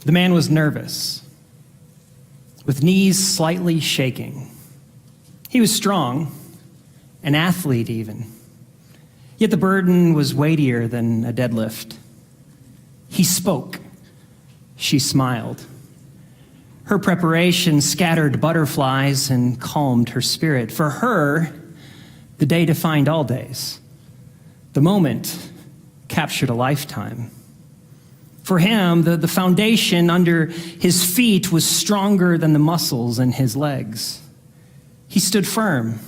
The man was nervous, with knees slightly shaking. He was strong, an athlete even. Yet the burden was weightier than a deadlift. He spoke. She smiled. Her preparation scattered butterflies and calmed her spirit. For her, the day defined all days. The moment captured a lifetime. For him, the foundation under his feet was stronger than the muscles in his legs. He stood firm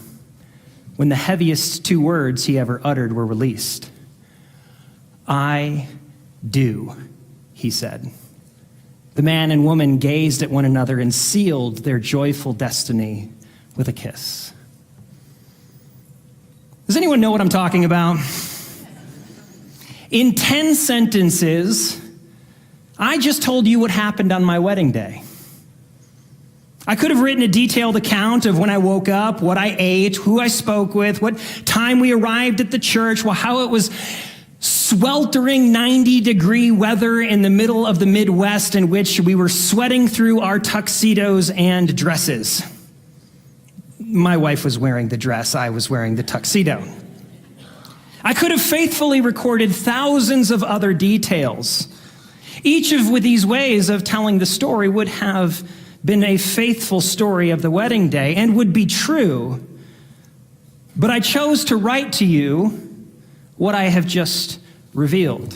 when the heaviest two words he ever uttered were released. "I do," he said. The man and woman gazed at one another and sealed their joyful destiny with a kiss. Does anyone know what I'm talking about? In 10 sentences, I just told you what happened on my wedding day. I could have written a detailed account of when I woke up, what I ate, who I spoke with, what time we arrived at the church, how it was sweltering 90-degree weather in the middle of the Midwest in which we were sweating through our tuxedos and dresses. My wife was wearing the dress, I was wearing the tuxedo. I could have faithfully recorded thousands of other details. Each of these ways of telling the story would have been a faithful story of the wedding day and would be true. But I chose to write to you what I have just revealed.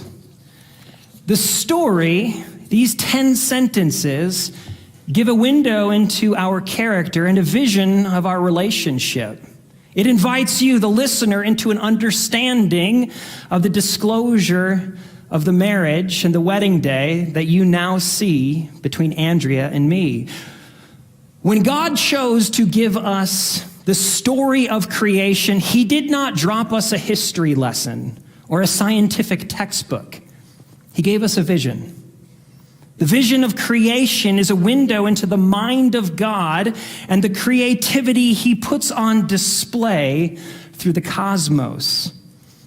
The story, these 10 sentences, give a window into our character and a vision of our relationship. It invites you, the listener, into an understanding of the disclosure of the marriage and the wedding day that you now see between Andrea and me. When God chose to give us the story of creation, he did not drop us a history lesson or a scientific textbook. He gave us a vision. The vision of creation is a window into the mind of God and the creativity he puts on display through the cosmos.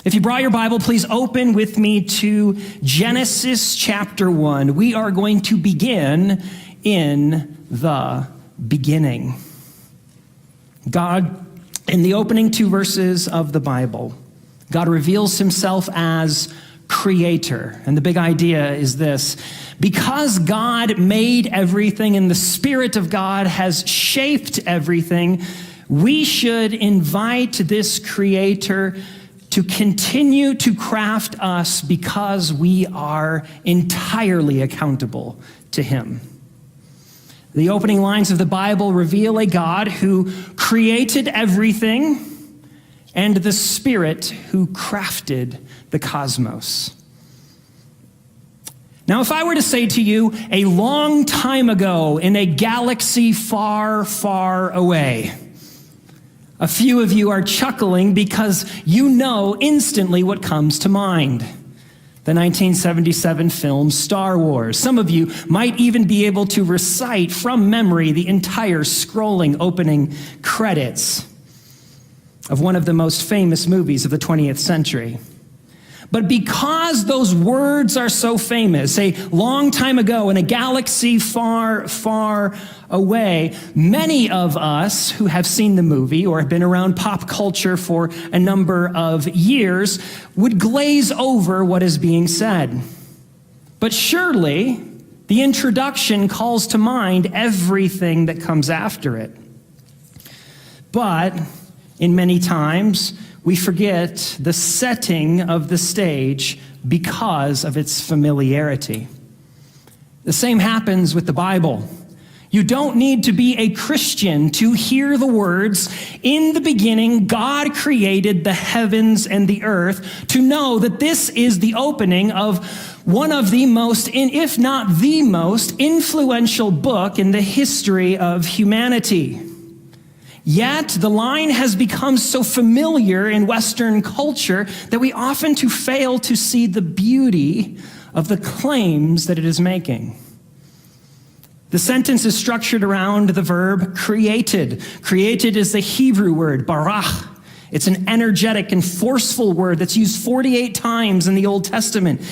If you brought your Bible, please open with me to Genesis chapter 1. We are going to begin in the beginning. God, in the opening 2 verses of the Bible, God reveals himself as creator. And the big idea is this: because God made everything and the Spirit of God has shaped everything, we should invite this creator to continue to craft us because we are entirely accountable to him. The opening lines of the Bible reveal a God who created everything and the Spirit who crafted the cosmos. Now, if I were to say to you, a long time ago in a galaxy far, far away, a few of you are chuckling because you know instantly what comes to mind. The 1977 film Star Wars. Some of you might even be able to recite from memory the entire scrolling opening credits of one of the most famous movies of the 20th century. But because those words are so famous, a long time ago in a galaxy far, far away, many of us who have seen the movie or have been around pop culture for a number of years would glaze over what is being said. But surely the introduction calls to mind everything that comes after it. But in many times, we forget the setting of the stage because of its familiarity. The same happens with the Bible. You don't need to be a Christian to hear the words, "In the beginning, God created the heavens and the earth," to know that this is the opening of one of the most, if not the most, influential book in the history of humanity. Yet, the line has become so familiar in Western culture that we often fail to see the beauty of the claims that it is making. The sentence is structured around the verb created. Created is the Hebrew word, barach. It's an energetic and forceful word that's used 48 times in the Old Testament.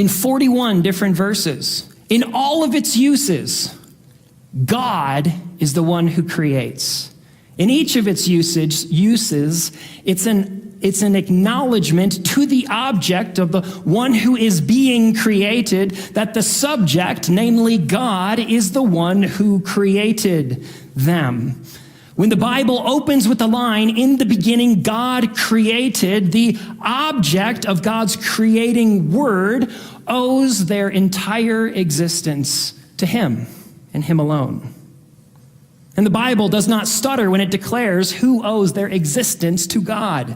in 41 different verses. In all of its uses, God is the one who creates. In each of its uses, it's an acknowledgement to the object of the one who is being created that the subject, namely God, is the one who created them. When the Bible opens with the line, "In the beginning, God created," the object of God's creating word owes their entire existence to him and him alone. And the Bible does not stutter when it declares who owes their existence to God.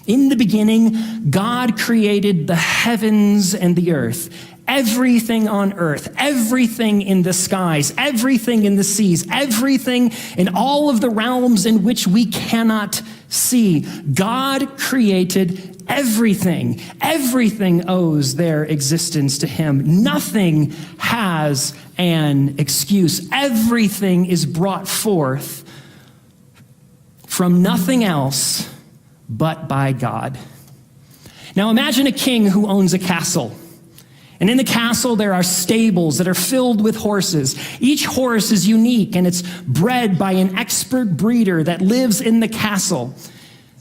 In the beginning, God created the heavens and the earth. Everything on earth, everything in the skies, everything in the seas, everything in all of the realms in which we cannot see. God created everything. Everything owes their existence to him. Nothing has an excuse. Everything is brought forth from nothing else but by God. Now imagine a king who owns a castle. And in the castle, there are stables that are filled with horses. Each horse is unique, and it's bred by an expert breeder that lives in the castle.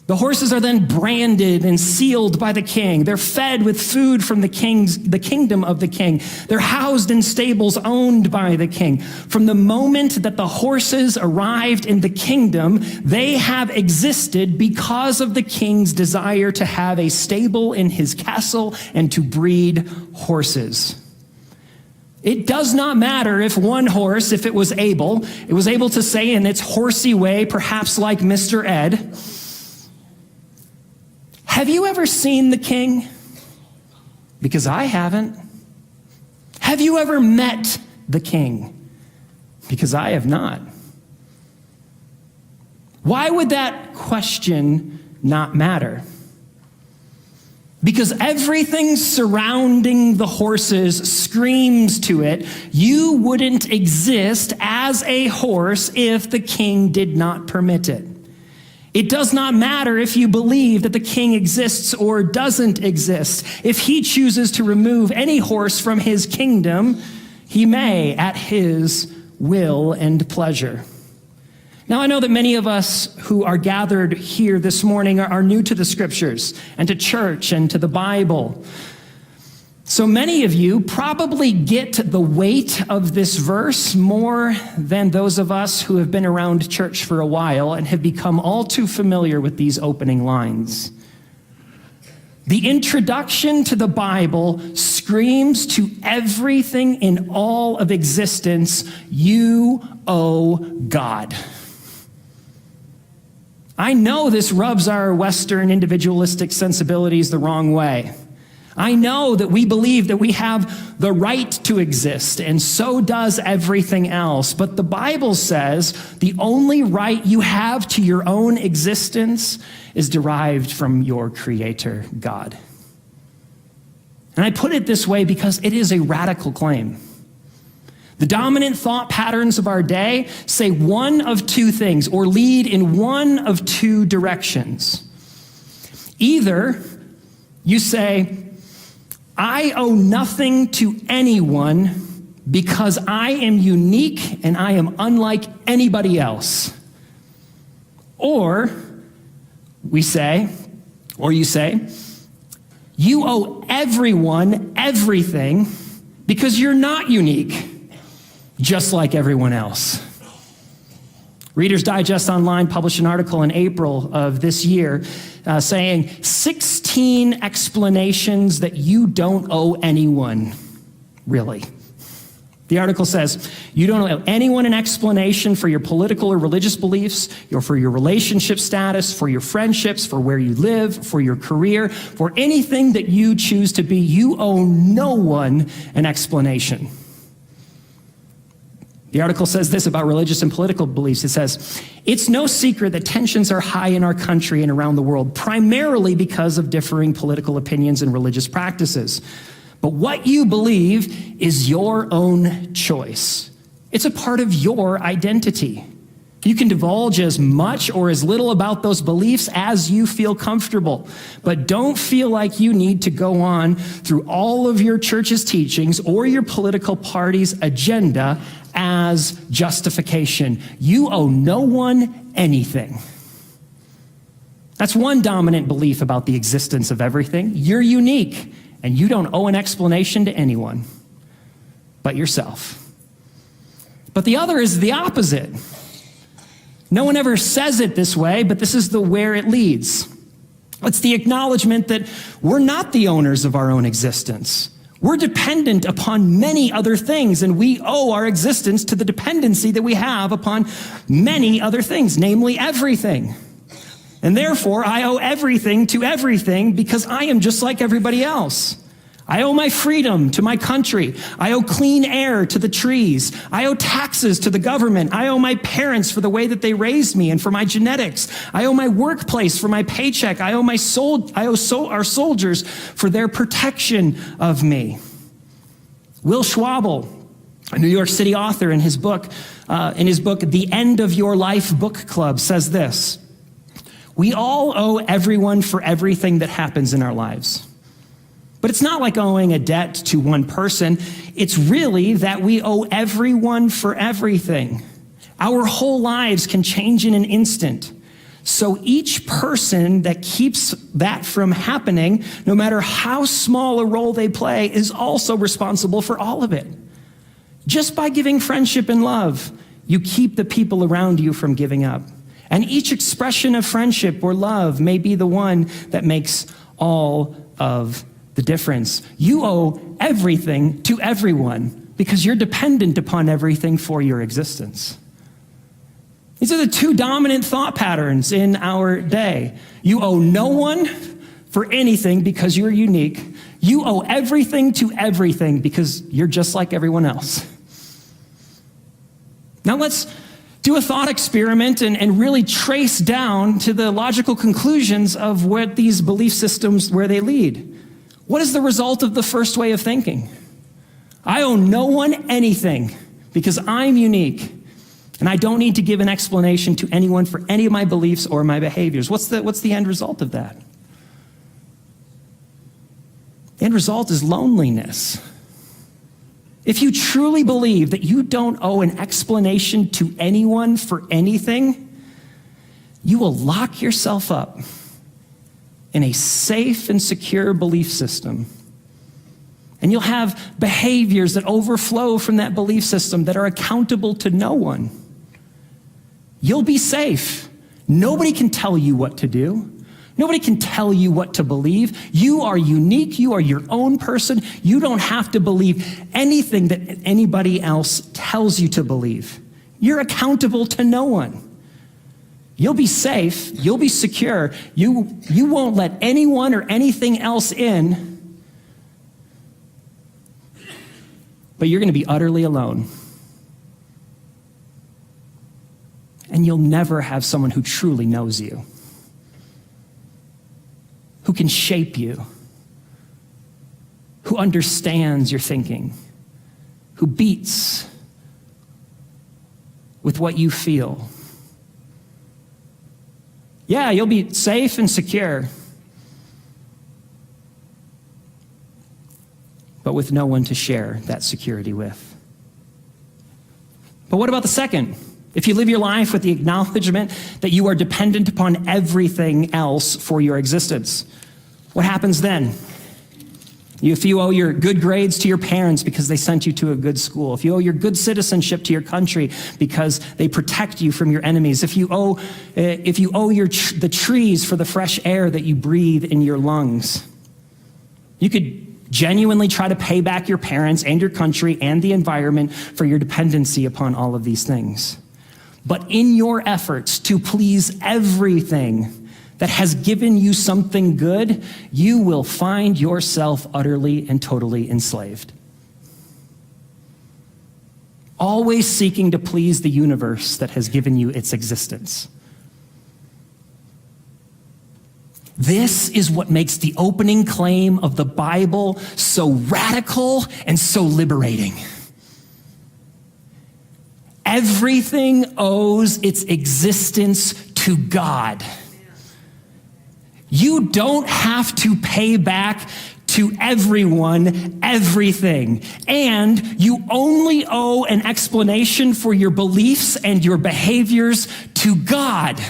The horses are then branded and sealed by the king. They're fed with food from the kingdom of the king. They're housed in stables owned by the king. From the moment that the horses arrived in the kingdom, they have existed because of the king's desire to have a stable in his castle and to breed horses. It does not matter if one horse, if it was able to say in its horsey way, perhaps like Mr. Ed, "Have you ever seen the king?" Because I haven't. "Have you ever met the king?" Because I have not. Why would that question not matter? Because everything surrounding the horses screams to it, you wouldn't exist as a horse if the king did not permit it. It does not matter if you believe that the king exists or doesn't exist. If he chooses to remove any horse from his kingdom, he may at his will and pleasure. Now, I know that many of us who are gathered here this morning are new to the scriptures and to church and to the Bible. So many of you probably get the weight of this verse more than those of us who have been around church for a while and have become all too familiar with these opening lines. The introduction to the Bible screams to everything in all of existence, you owe God. I know this rubs our Western individualistic sensibilities the wrong way. I know that we believe that we have the right to exist, and so does everything else. But the Bible says the only right you have to your own existence is derived from your Creator, God. And I put it this way because it is a radical claim. The dominant thought patterns of our day say one of two things, or lead in one of two directions. Either you say, I owe nothing to anyone because I am unique and I am unlike anybody else. Or you say, you owe everyone everything because you're not unique, just like everyone else. Reader's Digest Online published an article in April of this year saying 16 explanations that you don't owe anyone, really. The article says, you don't owe anyone an explanation for your political or religious beliefs, or for your relationship status, for your friendships, for where you live, for your career, for anything that you choose to be. You owe no one an explanation. The article says this about religious and political beliefs. It says, it's no secret that tensions are high in our country and around the world, primarily because of differing political opinions and religious practices. But what you believe is your own choice. It's a part of your identity. You can divulge as much or as little about those beliefs as you feel comfortable, but don't feel like you need to go on through all of your church's teachings or your political party's agenda as justification. You owe no one anything. That's one dominant belief about the existence of everything. You're unique, and you don't owe an explanation to anyone but yourself. But the other is the opposite. No one ever says it this way, but this is where it leads. It's the acknowledgement that we're not the owners of our own existence. We're dependent upon many other things, and we owe our existence to the dependency that we have upon many other things, namely everything. And therefore, I owe everything to everything because I am just like everybody else. I owe my freedom to my country. I owe clean air to the trees. I owe taxes to the government. I owe my parents for the way that they raised me and for my genetics. I owe my workplace for my paycheck. I owe our soldiers for their protection of me. Will Schwabel, a New York City author, in his book, The End of Your Life Book Club, says this: "We all owe everyone for everything that happens in our lives. But it's not like owing a debt to one person. It's really that we owe everyone for everything. Our whole lives can change in an instant. So each person that keeps that from happening, no matter how small a role they play, is also responsible for all of it. Just by giving friendship and love, you keep the people around you from giving up. And each expression of friendship or love may be the one that makes all of the difference. You owe everything to everyone because you're dependent upon everything for your existence." These are the two dominant thought patterns in our day. You owe no one for anything because you're unique. You owe everything to everything because you're just like everyone else. Now let's do a thought experiment and really trace down to the logical conclusions of what these belief systems, where they lead. What is the result of the first way of thinking? I owe no one anything because I'm unique, and I don't need to give an explanation to anyone for any of my beliefs or my behaviors. What's the end result of that? The end result is loneliness. If you truly believe that you don't owe an explanation to anyone for anything, you will lock yourself up in a safe and secure belief system. And you'll have behaviors that overflow from that belief system that are accountable to no one. You'll be safe. Nobody can tell you what to do. Nobody can tell you what to believe. You are unique. You are your own person. You don't have to believe anything that anybody else tells you to believe. You're accountable to no one. You'll be safe, you'll be secure, you won't let anyone or anything else in, but you're going to be utterly alone. And you'll never have someone who truly knows you, who can shape you, who understands your thinking, who beats with what you feel. Yeah, you'll be safe and secure, but with no one to share that security with. But what about the second? If you live your life with the acknowledgement that you are dependent upon everything else for your existence, what happens then? If you owe your good grades to your parents because they sent you to a good school, if you owe your good citizenship to your country because they protect you from your enemies, if you owe the trees for the fresh air that you breathe in your lungs, you could genuinely try to pay back your parents and your country and the environment for your dependency upon all of these things. But in your efforts to please everything that has given you something good, you will find yourself utterly and totally enslaved. Always seeking to please the universe that has given you its existence. This is what makes the opening claim of the Bible so radical and so liberating. Everything owes its existence to God. You don't have to pay back to everyone everything. And you only owe an explanation for your beliefs and your behaviors to God.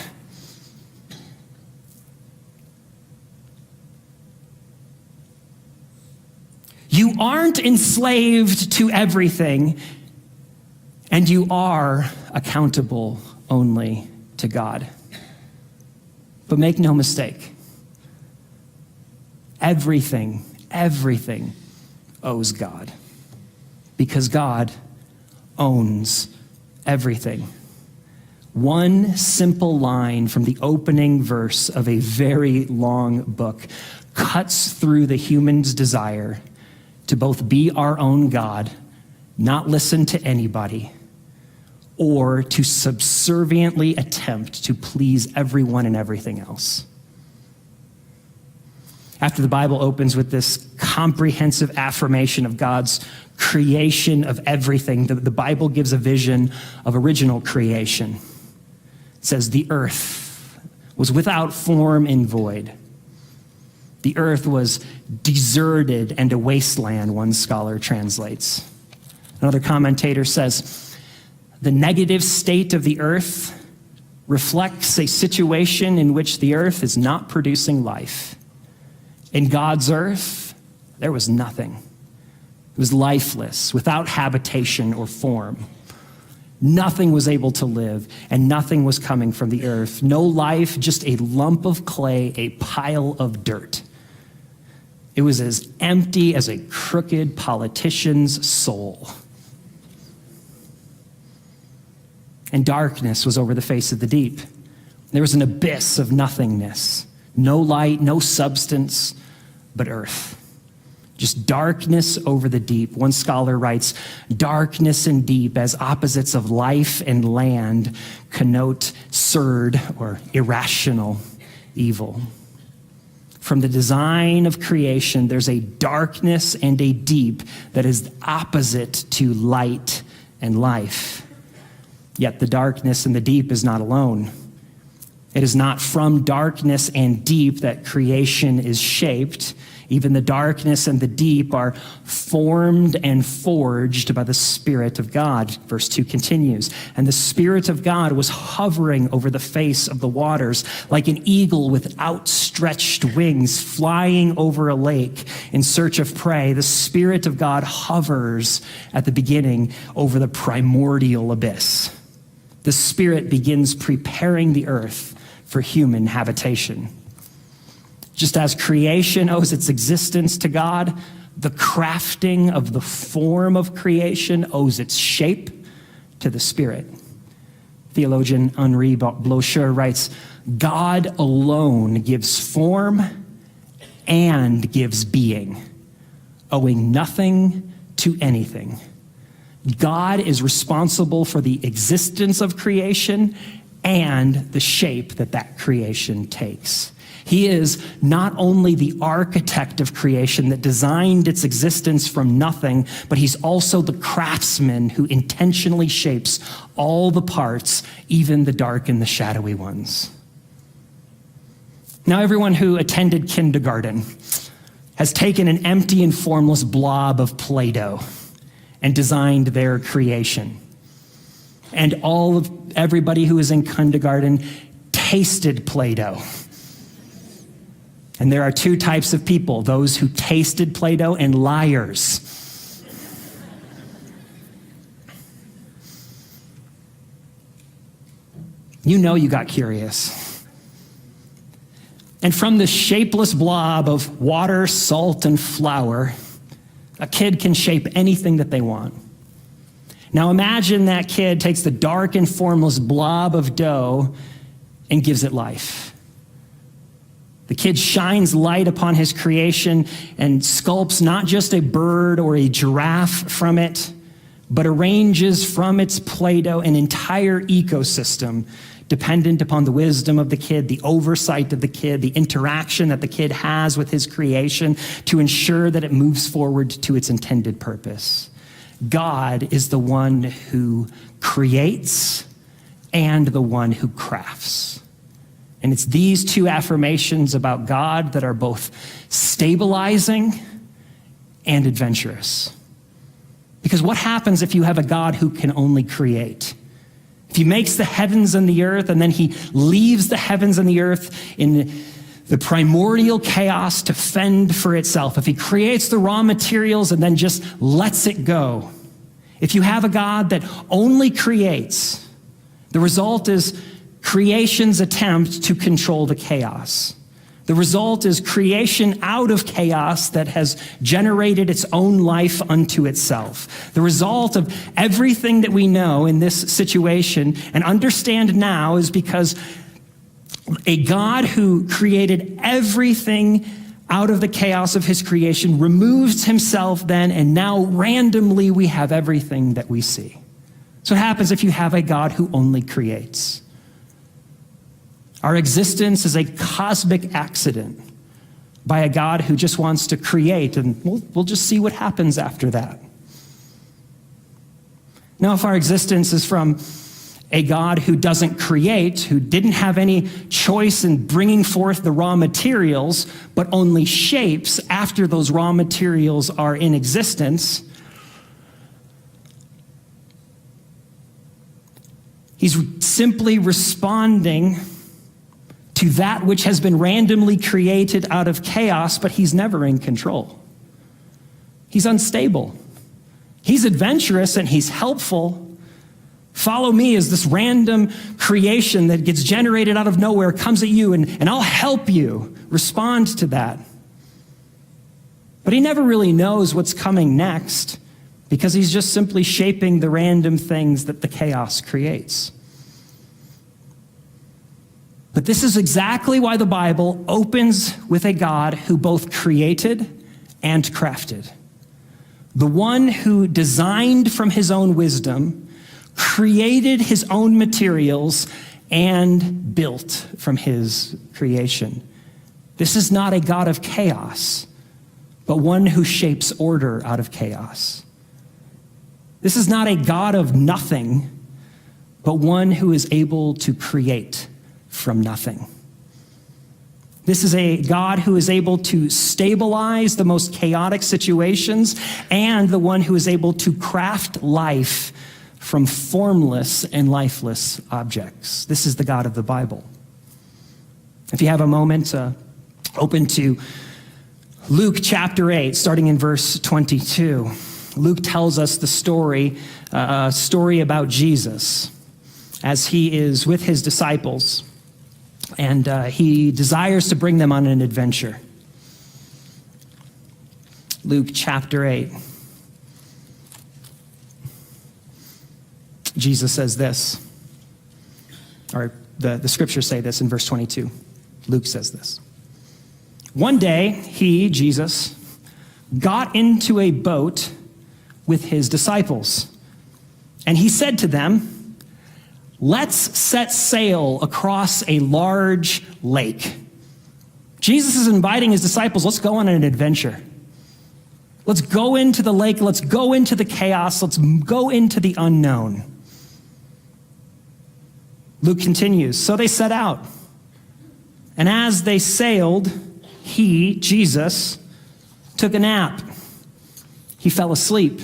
You aren't enslaved to everything, and you are accountable only to God. But make no mistake, everything owes God, because God owns everything. One simple line from the opening verse of a very long book cuts through the human's desire to both be our own God, not listen to anybody, or to subserviently attempt to please everyone and everything else. After the Bible opens with this comprehensive affirmation of God's creation of everything, the Bible gives a vision of original creation. It says, the earth was without form and void. The earth was deserted and a wasteland, one scholar translates. Another commentator says, the negative state of the earth reflects a situation in which the earth is not producing life. In God's earth, there was nothing. It was lifeless, without habitation or form. Nothing was able to live, and nothing was coming from the earth. No life, just a lump of clay, a pile of dirt. It was as empty as a crooked politician's soul. And darkness was over the face of the deep. There was an abyss of nothingness. No light, no substance, but earth. Just darkness over the deep. One scholar writes, darkness and deep as opposites of life and land connote surd or irrational evil. From the design of creation, there's a darkness and a deep that is opposite to light and life. Yet the darkness and the deep is not alone. It is not from darkness and deep that creation is shaped. Even the darkness and the deep are formed and forged by the Spirit of God. Verse 2 continues, and the Spirit of God was hovering over the face of the waters like an eagle with outstretched wings flying over a lake in search of prey. The Spirit of God hovers at the beginning over the primordial abyss. The Spirit begins preparing the earth for human habitation. Just as creation owes its existence to God, the crafting of the form of creation owes its shape to the Spirit. Theologian Henri Blocher writes, God alone gives form and gives being, owing nothing to anything. God is responsible for the existence of creation and the shape that creation takes. He is not only the architect of creation that designed its existence from nothing, but he's also the craftsman who intentionally shapes all the parts, even the dark and the shadowy ones. Now, everyone who attended kindergarten has taken an empty and formless blob of Play-Doh and designed their creation. And everybody who is in kindergarten tasted Play-Doh. And there are two types of people, those who tasted Play-Doh and liars. You know you got curious. And from the shapeless blob of water, salt, and flour, a kid can shape anything that they want. Now imagine that kid takes the dark and formless blob of dough and gives it life. The kid shines light upon his creation and sculpts not just a bird or a giraffe from it, but arranges from its Play-Doh an entire ecosystem dependent upon the wisdom of the kid, the oversight of the kid, the interaction that the kid has with his creation to ensure that it moves forward to its intended purpose. God is the one who creates and the one who crafts. And it's these two affirmations about God that are both stabilizing and adventurous. Because what happens if you have a God who can only create? If he makes the heavens and the earth, and then he leaves the heavens and the earth in the primordial chaos to fend for itself, if he creates the raw materials and then just lets it go, if you have a God that only creates, the result is creation's attempt to control the chaos. The result is creation out of chaos that has generated its own life unto itself. The result of everything that we know in this situation and understand now is because a God who created everything out of the chaos of his creation removes himself then, and now randomly we have everything that we see. So what happens if you have a God who only creates? Our existence is a cosmic accident by a God who just wants to create, and we'll just see what happens after that. Now, if our existence is from a God who doesn't create, who didn't have any choice in bringing forth the raw materials, but only shapes after those raw materials are in existence, he's simply responding to that which has been randomly created out of chaos, but he's never in control. He's unstable. He's adventurous and he's helpful. Follow me as this random creation that gets generated out of nowhere comes at you, and I'll help you respond to that. But he never really knows what's coming next because he's just simply shaping the random things that the chaos creates. But this is exactly why the Bible opens with a God who both created and crafted. The one who designed from his own wisdom, created his own materials, and built from his creation. This is not a God of chaos, but one who shapes order out of chaos. This is not a God of nothing, but one who is able to create from nothing. This is a God who is able to stabilize the most chaotic situations and the one who is able to craft life from formless and lifeless objects. This is the God of the Bible. If you have a moment, open to Luke chapter 8, starting in verse 22. Luke tells us the story about Jesus as he is with his disciples. And he desires to bring them on an adventure. Luke chapter 8. Jesus says this, or the scriptures say this in verse 22. Luke says this. One day, he, Jesus, got into a boat with his disciples, and he said to them, "Let's set sail across a large lake." Jesus is inviting his disciples, let's go on an adventure. Let's go into the lake, let's go into the chaos, let's go into the unknown. Luke continues, so they set out. And as they sailed, he, Jesus, took a nap. He fell asleep.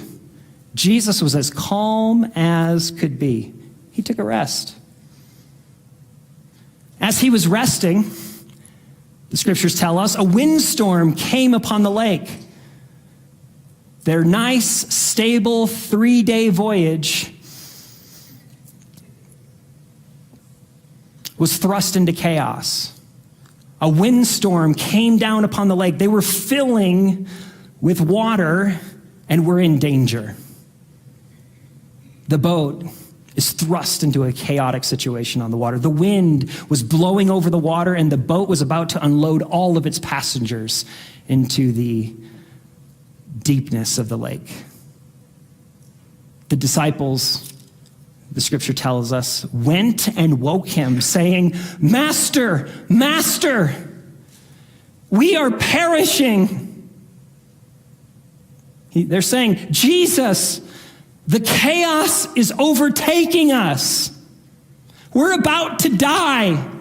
Jesus was as calm as could be. He took a rest. As he was resting, the scriptures tell us, a windstorm came upon the lake. Their nice, stable 3-day voyage was thrust into chaos. A windstorm came down upon the lake. They were filling with water and were in danger. The boat is thrust into a chaotic situation on the water. The wind was blowing over the water, and the boat was about to unload all of its passengers into the deepness of the lake. The disciples, the scripture tells us, went and woke him, saying, "Master, Master, we are perishing." They're saying, "Jesus, The chaos is overtaking us. We're about to die.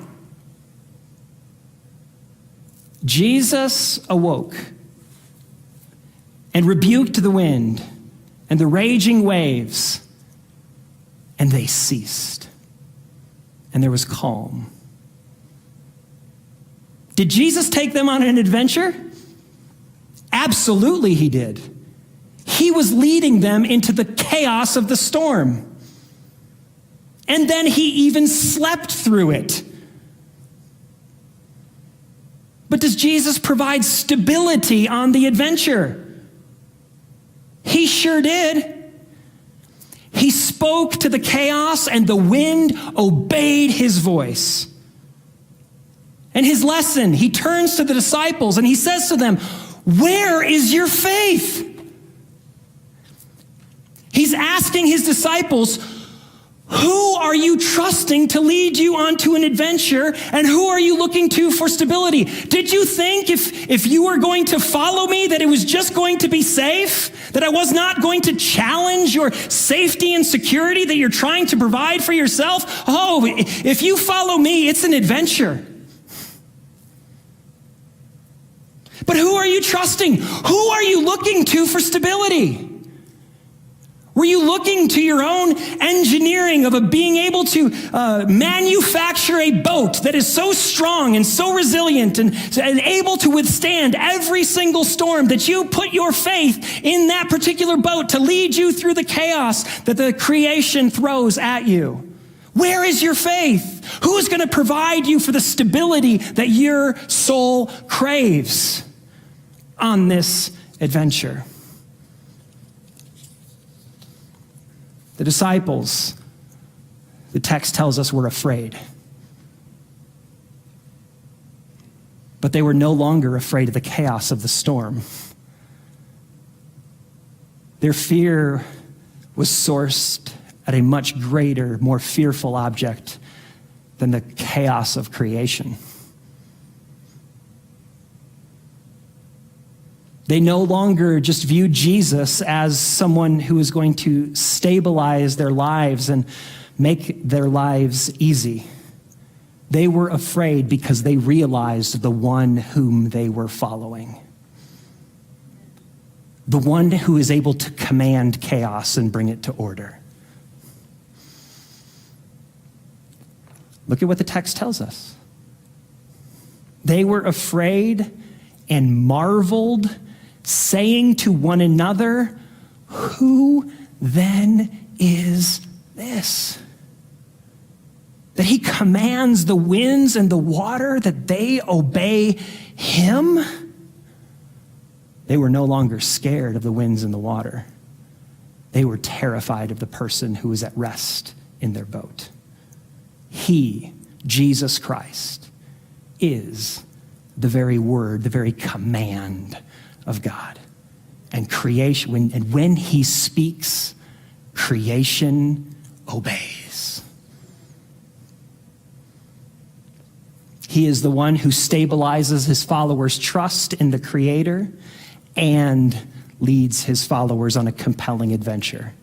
Jesus awoke and rebuked the wind and the raging waves, and they ceased, and there was calm. Did Jesus take them on an adventure? Absolutely he did. He was leading them into the chaos of the storm. And then he even slept through it. But does Jesus provide stability on the adventure? He sure did. He spoke to the chaos, and the wind obeyed his voice. And his lesson, he turns to the disciples and he says to them, "Where is your faith?" He's asking his disciples, who are you trusting to lead you onto an adventure, and who are you looking to for stability? Did you think if you were going to follow me that it was just going to be safe, that I was not going to challenge your safety and security that you're trying to provide for yourself? Oh, if you follow me, it's an adventure. But who are you trusting? Who are you looking to for stability? Were you looking to your own engineering of being able to manufacture a boat that is so strong and so resilient and able to withstand every single storm that you put your faith in that particular boat to lead you through the chaos that the creation throws at you? Where is your faith? Who is going to provide you for the stability that your soul craves on this adventure? The disciples, the text tells us, were afraid. But they were no longer afraid of the chaos of the storm. Their fear was sourced at a much greater, more fearful object than the chaos of creation. They no longer just viewed Jesus as someone who was going to stabilize their lives and make their lives easy. They were afraid because they realized the one whom they were following. The one who is able to command chaos and bring it to order. Look at what the text tells us. They were afraid and marveled, saying to one another, "Who then is this, that he commands the winds and the water, that they obey him?" They were no longer scared of the winds and the water. They were terrified of the person who was at rest in their boat. He, Jesus Christ, is the very word, the very command of God. And creation, when he speaks, creation obeys. He is the one who stabilizes his followers' trust in the Creator and leads his followers on a compelling adventure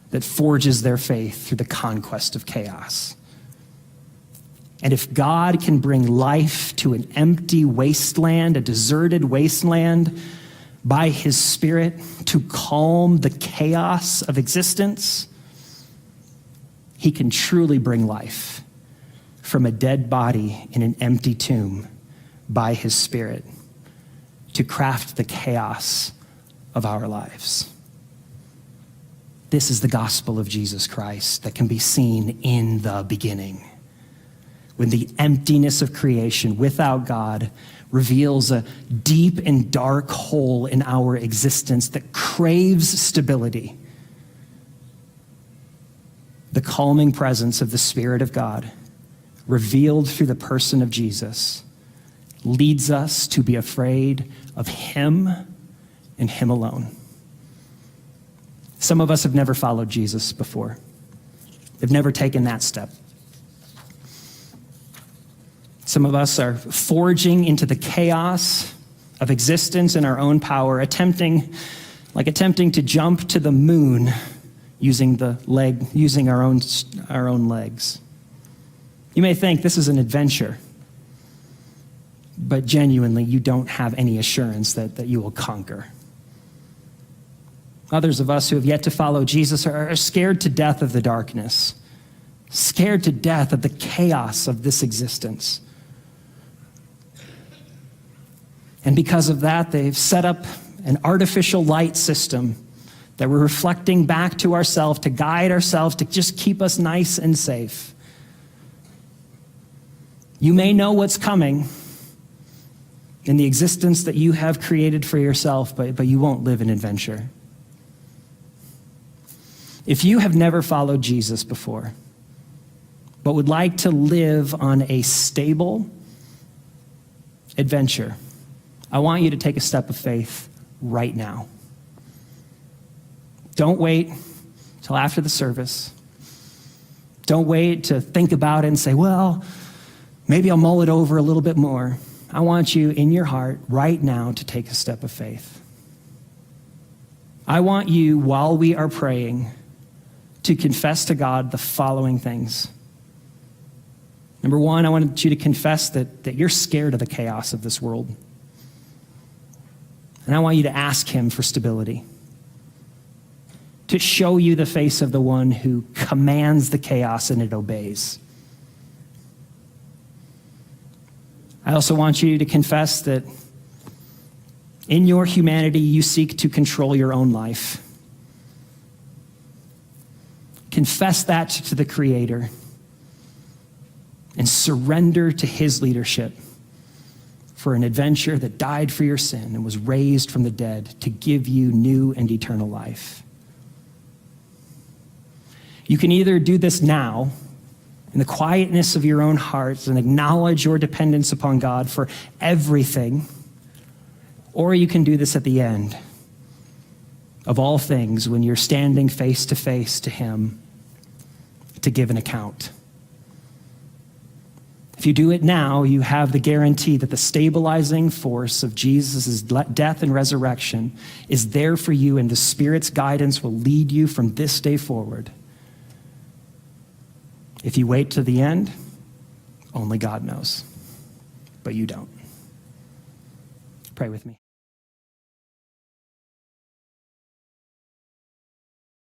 that forges their faith through the conquest of chaos. And if God can bring life to an empty wasteland, a deserted wasteland, by his Spirit to calm the chaos of existence, he can truly bring life from a dead body in an empty tomb by his Spirit to craft the chaos of our lives. This is the gospel of Jesus Christ that can be seen in the beginning, when the emptiness of creation without God reveals a deep and dark hole in our existence that craves stability. The calming presence of the Spirit of God, revealed through the person of Jesus, leads us to be afraid of him and him alone. Some of us have never followed Jesus before. They've never taken that step. Some of us are forging into the chaos of existence in our own power, attempting to jump to the moon using our own legs. You may think this is an adventure, but genuinely, you don't have any assurance that you will conquer. Others of us who have yet to follow Jesus are scared to death of the darkness, scared to death of the chaos of this existence. And because of that, they've set up an artificial light system that we're reflecting back to ourselves to guide ourselves, to just keep us nice and safe. You may know what's coming in the existence that you have created for yourself, but you won't live an adventure. If you have never followed Jesus before, but would like to live on a stable adventure, I want you to take a step of faith right now. Don't wait till after the service. Don't wait to think about it and say, well, maybe I'll mull it over a little bit more. I want you in your heart right now to take a step of faith. I want you, while we are praying, to confess to God the following things. Number one, I want you to confess that you're scared of the chaos of this world. And I want you to ask him for stability, to show you the face of the one who commands the chaos and it obeys. I also want you to confess that in your humanity, you seek to control your own life. Confess that to the Creator and surrender to his leadership for an adventure that died for your sin and was raised from the dead to give you new and eternal life. You can either do this now in the quietness of your own heart and acknowledge your dependence upon God for everything, or you can do this at the end of all things when you're standing face to face to him to give an account. If you do it now, you have the guarantee that the stabilizing force of Jesus' death and resurrection is there for you, and the Spirit's guidance will lead you from this day forward. If you wait to the end, only God knows, but you don't. Pray with me.